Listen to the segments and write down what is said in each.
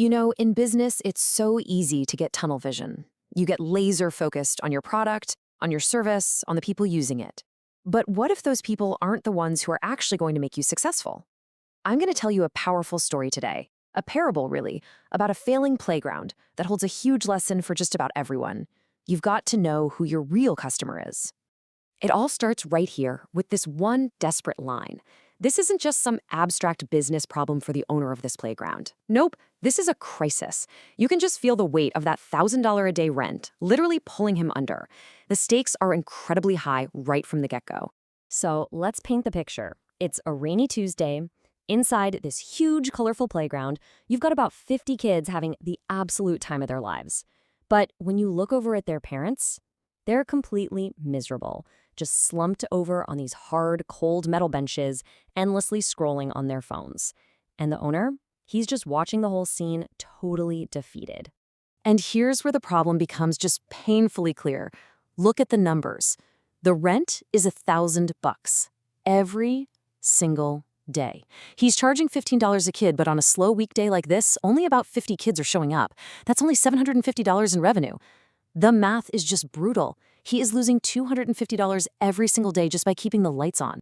In business, it's so easy to get tunnel vision. You get laser focused on your product, on your service, on the people using it. But what if those people aren't the ones who are actually going to make you successful? I'm going to tell you a powerful story today, a parable really, about a failing playground that holds a huge lesson for just about everyone. You've got to know who your real customer is. It all starts right here with this one desperate line. This isn't just some abstract business problem for the owner of this playground. Nope, this is a crisis. You can just feel the weight of that $1,000 a day rent literally pulling him under. The stakes are incredibly high right from the get-go. So let's paint the picture. It's a rainy Tuesday. Inside this huge, colorful playground, you've got about 50 kids having the absolute time of their lives. But when you look over at their parents, they're completely miserable, just slumped over on these hard, cold metal benches, endlessly scrolling on their phones. And the owner? He's just watching the whole scene, totally defeated. And here's where the problem becomes just painfully clear. Look at the numbers. The rent is $1,000 every single day. He's charging $15 a kid, but on a slow weekday like this, only about 50 kids are showing up. That's only $750 in revenue. The math is just brutal. He is losing $250 every single day just by keeping the lights on.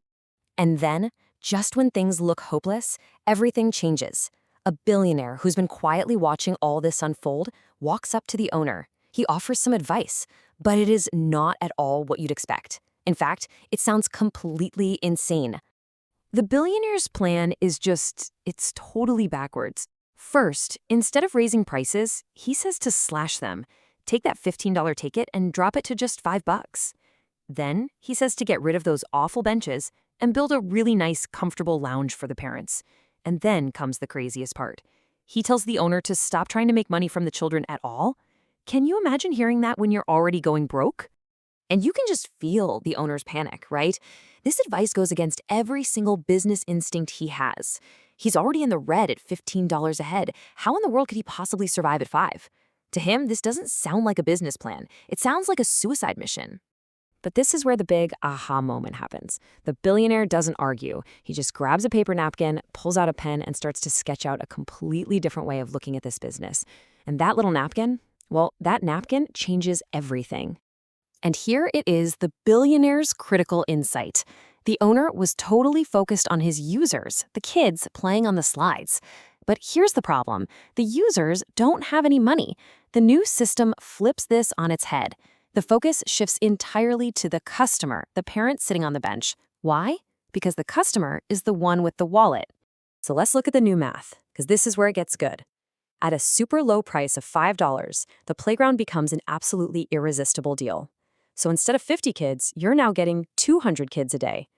And then, just when things look hopeless, everything changes. A billionaire who's been quietly watching all this unfold walks up to the owner. He offers some advice, but it is not at all what you'd expect. In fact, it sounds completely insane. The billionaire's plan is it's totally backwards. First, instead of raising prices, he says to slash them. Take that $15 ticket and drop it to just $5. Then, he says to get rid of those awful benches and build a really nice, comfortable lounge for the parents. And then comes the craziest part. He tells the owner to stop trying to make money from the children at all. Can you imagine hearing that when you're already going broke? And you can just feel the owner's panic, right? This advice goes against every single business instinct he has. He's already in the red at $15 a head. How in the world could he possibly survive at $5? To him, this doesn't sound like a business plan. It sounds like a suicide mission. But this is where the big aha moment happens. The billionaire doesn't argue. He just grabs a paper napkin, pulls out a pen, and starts to sketch out a completely different way of looking at this business. And that little napkin, well, that napkin changes everything. And here it is, the billionaire's critical insight. The owner was totally focused on his users, the kids playing on the slides. But here's the problem. The users don't have any money. The new system flips this on its head. The focus shifts entirely to the customer, the parent sitting on the bench. Why? Because the customer is the one with the wallet. So let's look at the new math, because this is where it gets good. At a super low price of $5, the playground becomes an absolutely irresistible deal. So instead of 50 kids, you're now getting 200 kids a day.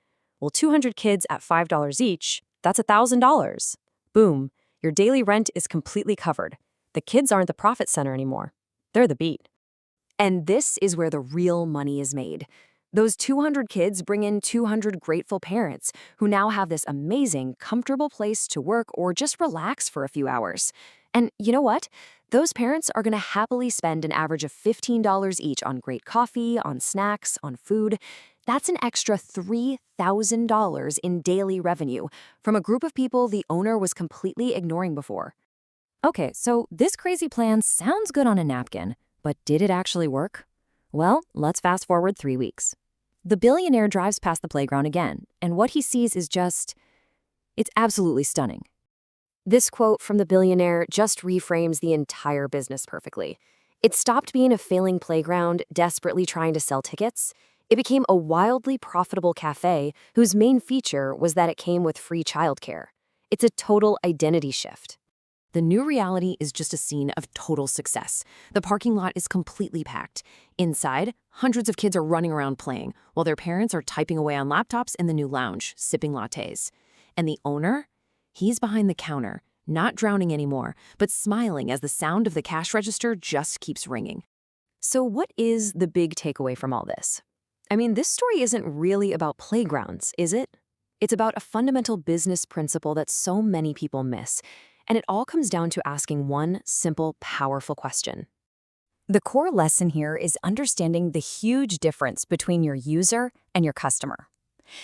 Well, 200 kids at $5 each, that's $1,000. Boom, your daily rent is completely covered. The kids aren't the profit center anymore. They're the beat. And this is where the real money is made. Those 200 kids bring in 200 grateful parents who now have this amazing, comfortable place to work or just relax for a few hours. And you know what? Those parents are going to happily spend an average of $15 each on great coffee, on snacks, on food. That's an extra $3,000 in daily revenue from a group of people the owner was completely ignoring before. Okay, so this crazy plan sounds good on a napkin, but did it actually work? Well, let's fast forward 3 weeks. The billionaire drives past the playground again, and what he sees is it's absolutely stunning. This quote from the billionaire just reframes the entire business perfectly. It stopped being a failing playground desperately trying to sell tickets. It became a wildly profitable cafe whose main feature was that it came with free childcare. It's a total identity shift. The new reality is just a scene of total success. The parking lot is completely packed. Inside, hundreds of kids are running around playing, while their parents are typing away on laptops in the new lounge, sipping lattes. And the owner? He's behind the counter, not drowning anymore, but smiling as the sound of the cash register just keeps ringing. So what is the big takeaway from all this? I mean, this story isn't really about playgrounds, is it? It's about a fundamental business principle that so many people miss. And it all comes down to asking one simple, powerful question. The core lesson here is understanding the huge difference between your user and your customer.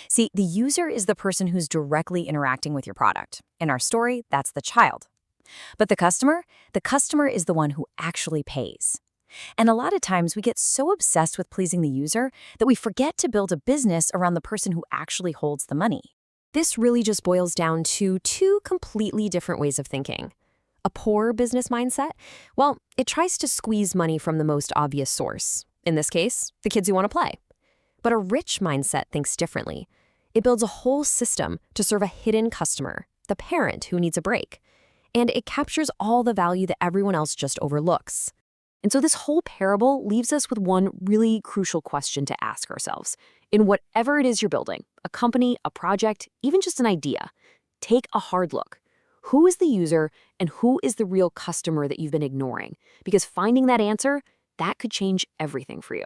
See, the user is the person who's directly interacting with your product. In our story, that's the child. But the customer is the one who actually pays. And a lot of times we get so obsessed with pleasing the user that we forget to build a business around the person who actually holds the money. This really just boils down to two completely different ways of thinking. A poor business mindset, well, it tries to squeeze money from the most obvious source. In this case, the kids who want to play. But a rich mindset thinks differently. It builds a whole system to serve a hidden customer, the parent who needs a break. And it captures all the value that everyone else just overlooks. And so this whole parable leaves us with one really crucial question to ask ourselves. In whatever it is you're building, a company, a project, even just an idea, take a hard look. Who is the user and who is the real customer that you've been ignoring? Because finding that answer, that could change everything for you.